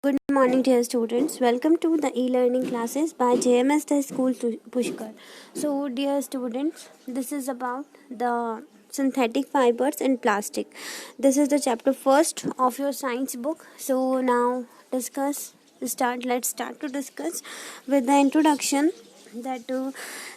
Good morning, dear students. Welcome to the e-learning classes by JMS the School Pushkar. So, dear students, this is about the synthetic fibers and plastic. This is the chapter first of your science book. So now let's start to discuss with the introduction that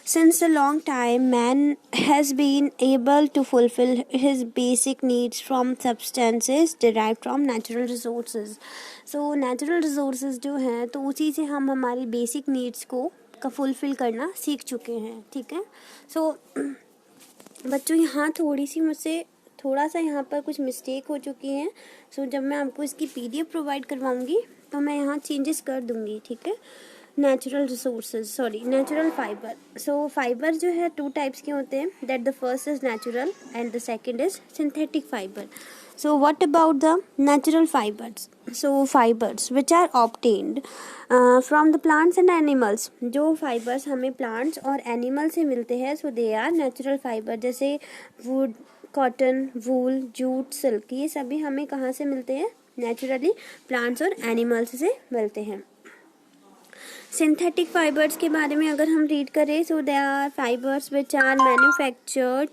since a long time man has been able to fulfill his basic needs from substances derived from natural resources. So natural resources जो हैं तो उसी से हम हमारी basic needs को fulfil करना सीख चुके हैं. ठीक है. सो बच्चों यहाँ थोड़ा सा यहाँ पर कुछ मिस्टेक हो चुकी है. सो जब मैं आपको इसकी PDF प्रोवाइड करवाऊंगी तो मैं यहाँ चेंजेस कर दूंगी. ठीक है. Natural fibre. सो फाइबर जो है 2 टाइप्स के होते हैं. That the first is natural and the second is synthetic fibre. So what about the natural fibers? So fibers which are obtained from the plants and animals. जो fibers हमें plants और animals से मिलते हैं so they are natural fiber. जैसे wood, cotton, wool, jute, silk, ये सभी हमें कहाँ से मिलते हैं? Naturally plants और animals से मिलते हैं. सिंथेटिक फाइबर्स के बारे में अगर हम रीड करें so they are fibers which are manufactured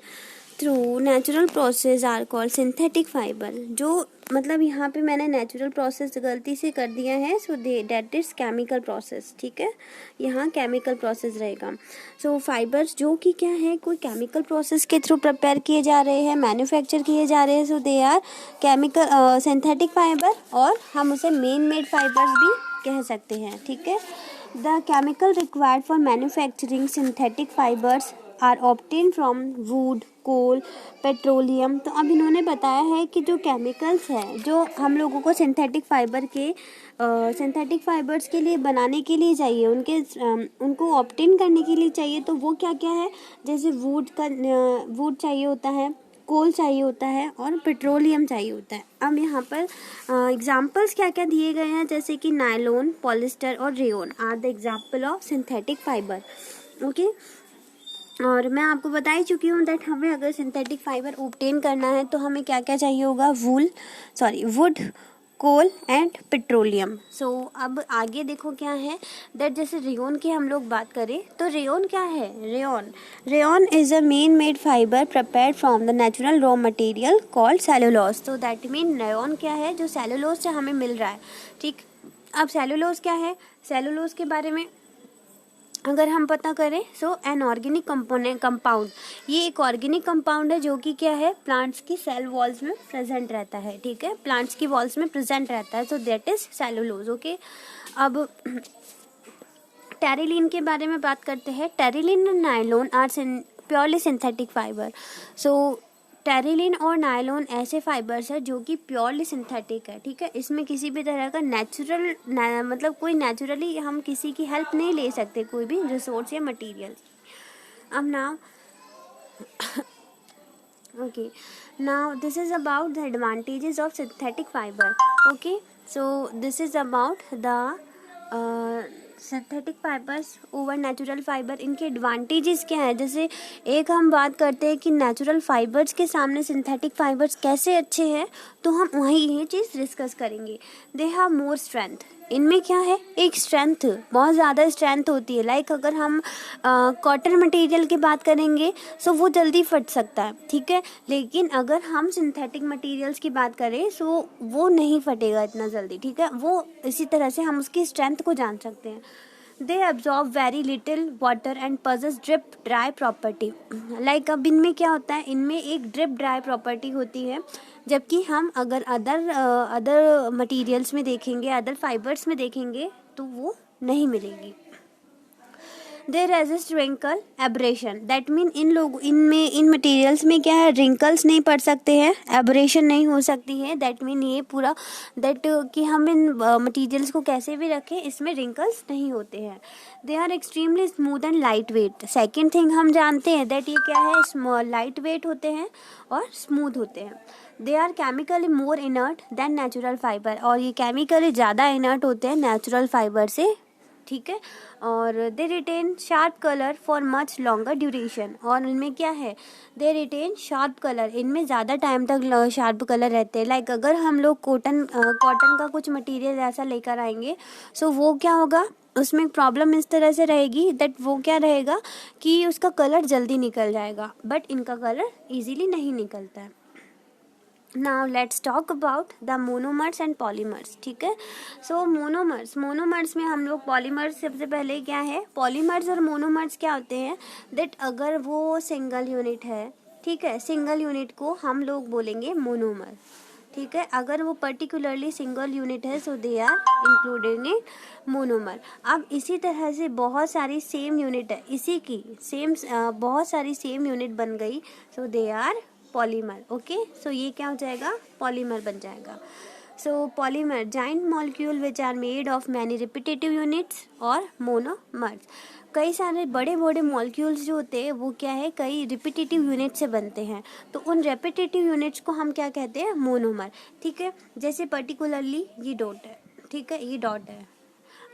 through natural process are called synthetic fibre. जो मतलब यहाँ पे मैंने नेचुरल प्रोसेस गलती से कर दिया है so that is chemical process. ठीक है. यहाँ केमिकल प्रोसेस रहेगा. सो फाइबर्स जो कि क्या है कोई केमिकल प्रोसेस के थ्रू प्रिपेयर किए जा रहे हैं, मैन्युफैक्चर किए जा रहे हैं. So they are chemical synthetic fiber और हम उसे मेन मेड फाइबर्स भी कह सकते हैं. ठीक है. The chemical required for manufacturing synthetic fibres are obtain from wood, coal, petroleum. तो अब इन्होंने बताया है कि जो केमिकल्स हैं जो हम लोगों को सिंथेटिक फाइबर्स के लिए बनाने के लिए चाहिए, उनको ऑब्टेन करने के लिए चाहिए. तो वो क्या क्या है? जैसे वुड चाहिए होता है, कोल चाहिए होता है और पेट्रोलियम चाहिए होता है. अब यहाँ पर एग्जाम्पल्स क्या क्या दिए गए हैं जैसे कि नायलॉन, पॉलिस्टर और rayon are the example of synthetic fibre. Okay. और मैं आपको बता ही चुकी हूँ दैट हमें अगर सिंथेटिक फाइबर ऑब्टेन करना है तो हमें क्या क्या चाहिए होगा? Wood, coal and petroleum. So अब आगे देखो क्या है दैट जैसे रेयन की हम लोग बात करें तो रेयन क्या है? Rayon is a main made fibre prepared from the natural raw material called cellulose. तो दैट मीन रेयन क्या है? जो सेलुलोज से हमें मिल रहा है. ठीक. अब सेलुलोज क्या है? सेलुलोज के बारे में अगर हम पता करें सो एन ऑर्गेनिक कंपाउंड. ये एक ऑर्गेनिक कंपाउंड है जो कि क्या है? प्लांट्स की सेल वॉल्स में प्रेजेंट रहता है. ठीक है. प्लांट्स की वॉल्स में प्रेजेंट रहता है. So that is cellulose. Okay. अब टेरिलीन के बारे में बात करते हैं. Terylene and nylon are purely synthetic fibre. So terylene और नायलॉन ऐसे फाइबर्स है जो कि प्योरली सिंथेटिक है. ठीक है. इसमें किसी भी तरह का मतलब कोई नेचुरली हम किसी की हेल्प नहीं ले सकते कोई भी रिसोर्स या मटेरियल. अब now this is about the advantages of synthetic fibre. Okay. So this is about the synthetic fibres over natural fibre. इनके एडवांटेजेस क्या है? जैसे एक हम बात करते हैं कि नेचुरल फाइबर्स के सामने सिंथेटिक फाइबर्स कैसे अच्छे हैं तो हम वहीं ये चीज़ डिस्कस करेंगे. They have more strength. इनमें क्या है? एक स्ट्रेंथ, बहुत ज़्यादा स्ट्रेंथ होती है. लाइक अगर हम कॉटन मटेरियल की बात करेंगे सो वो जल्दी फट सकता है. ठीक है. लेकिन अगर हम सिंथेटिक मटेरियल्स की बात करें सो वो नहीं फटेगा इतना जल्दी. ठीक है. वो इसी तरह से हम उसकी स्ट्रेंथ को जान सकते हैं. They absorb very little water and possess drip dry property. Like अब इनमें क्या होता है? इनमें एक ड्रिप ड्राई प्रॉपर्टी होती है. जबकि हम अगर अदर मटेरियल्स में देखेंगे, अदर फाइबर्स में देखेंगे तो वो नहीं मिलेगी. They resist wrinkle abrasion. That mean इन मटेरियल्स में क्या है? रिंकल्स नहीं पड़ सकते हैं, एब्रेशन नहीं हो सकती है. दैट मीन ये पूरा कि हम इन मटेरियल्स को कैसे भी रखें इसमें रिंकल्स नहीं होते हैं. They are extremely smooth and light weight. Second thing हम जानते हैं दैट ये क्या है? लाइट वेट होते हैं और स्मूथ होते हैं. They are chemically more inert than natural fibre. और ये केमिकली ज़्यादा इनर्ट होते हैं नेचुरल फाइबर से ठीक है, और they retain sharp colour for much longer duration, और इनमें क्या है, दे रिटेन शार्प कलर, इनमें ज़्यादा टाइम तक शार्प कलर रहते हैं। लाइक अगर हम लोग कॉटन का कुछ मटेरियल ऐसा लेकर आएंगे, सो वो क्या होगा, उसमें प्रॉब्लम इस तरह से रहेगी दैट वो क्या रहेगा कि उसका कलर जल्दी निकल जाएगा, बट इनका कलर इजीली नहीं निकलता है। Now let's talk about the monomers and polymers, ठीक है। सो मोनोमर्स में हम लोग पॉलीमर्स, सबसे पहले क्या है, पॉलीमर्स और मोनोमर्स क्या होते हैं दैट अगर वो सिंगल यूनिट है, ठीक है, सिंगल यूनिट को हम लोग बोलेंगे मोनोमर, ठीक है। अगर वो पर्टिकुलरली सिंगल यूनिट है so they are included in monomer. अब इसी तरह से बहुत सारी सेम यूनिट है, इसी की सेम बहुत सारी सेम यूनिट बन गई, so they are polymer. Okay, so ये क्या हो जाएगा, पॉलीमर बन जाएगा। So polymer giant molecule which are made of many repetitive units और मोनोमर्स, कई सारे बड़े बड़े मॉलिक्यूल्स जो होते हैं वो क्या है, कई रिपीटेटिव यूनिट से बनते हैं, तो उन रिपीटेटिव यूनिट्स को हम क्या कहते हैं, मोनोमर, ठीक है। जैसे पर्टिकुलरली ये डॉट है, ठीक है, ये डॉट है,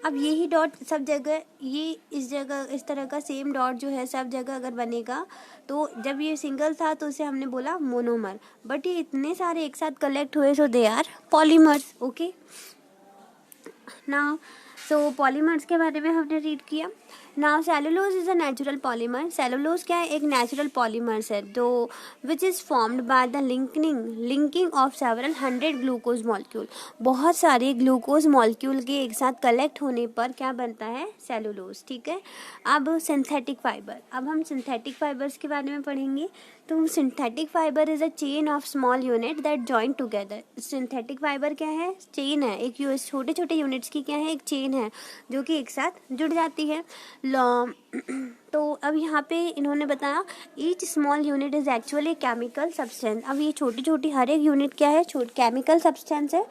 अब यही डॉट सब जगह, ये इस जगह इस तरह का सेम डॉट जो है सब जगह अगर बनेगा, तो जब ये सिंगल था तो उसे हमने बोला मोनोमर, बट ये इतने सारे एक साथ कलेक्ट हुए so they are polymers. Okay, now so polymers के बारे में हमने रीड किया। Now cellulose is a natural polymer, cellulose क्या है, एक नेचुरल पॉलीमर्स है जो which is formed by the linking of several 100 glucose molecule, बहुत सारे ग्लूकोज मॉलिक्यूल के एक साथ कलेक्ट होने पर क्या बनता है, सेलुलोज, ठीक है। अब सिंथेटिक फाइबर, अब हम सिंथेटिक फाइबर्स के बारे में पढ़ेंगे। तो synthetic fibre is a chain of small unit that join together, synthetic fibre क्या है, चेन है, एक छोटे छोटे यूनिट्स की क्या है, एक चेन है जो कि एक साथ जुड़ जाती है। तो अब यहाँ पे इन्होंने बताया each small unit is actually chemical substance, अब ये छोटी छोटी हर एक यूनिट क्या है, केमिकल सब्सटेंस है,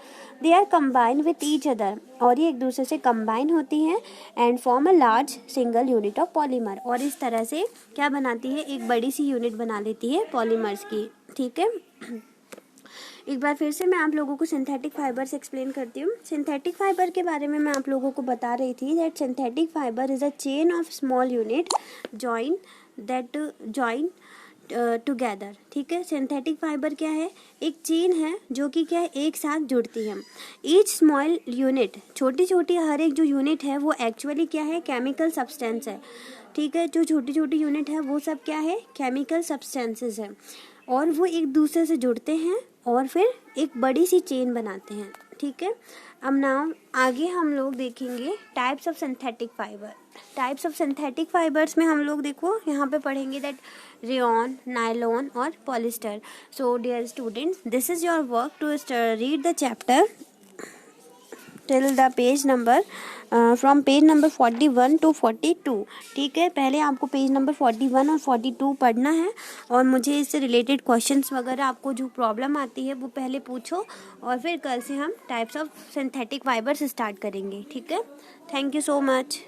they are combine with each other, और ये एक दूसरे से कंबाइन होती हैं and form a large single unit of polymer, और इस तरह से क्या बनाती है, एक बड़ी सी यूनिट बना लेती है पॉलीमर्स की, ठीक है। एक बार फिर से मैं आप लोगों को सिंथेटिक फाइबर्स एक्सप्लेन करती हूँ। सिंथेटिक फाइबर के बारे में मैं आप लोगों को बता रही थी that synthetic fibre is a chain of small unit join together, ठीक है। सिंथेटिक फाइबर क्या है, एक चेन है जो कि क्या है, एक साथ जुड़ती है। ईच स्मॉल यूनिट, छोटी छोटी हर एक जो यूनिट है वो एक्चुअली क्या है, केमिकल सब्सटेंस है, ठीक है। जो छोटी छोटी यूनिट है वो सब क्या है, केमिकल सब्सटेंसेस है, और वो एक दूसरे से जुड़ते हैं और फिर एक बड़ी सी चेन बनाते हैं, ठीक है। अब नाउ आगे हम लोग देखेंगे types of synthetic fibre. Types of synthetic fibres में हम लोग देखो यहाँ पे पढ़ेंगे दैट रेयॉन, नायलॉन और polyester. So dear students, this is your work to read the chapter till the page number from page number 41 to 42, ठीक है। पहले आपको पेज नंबर 41 और 42 पढ़ना है, और मुझे इससे रिलेटेड क्वेश्चंस वगैरह आपको जो प्रॉब्लम आती है वो पहले पूछो, और फिर कल से हम types of synthetic fibres start करेंगे, ठीक है। Thank you so much.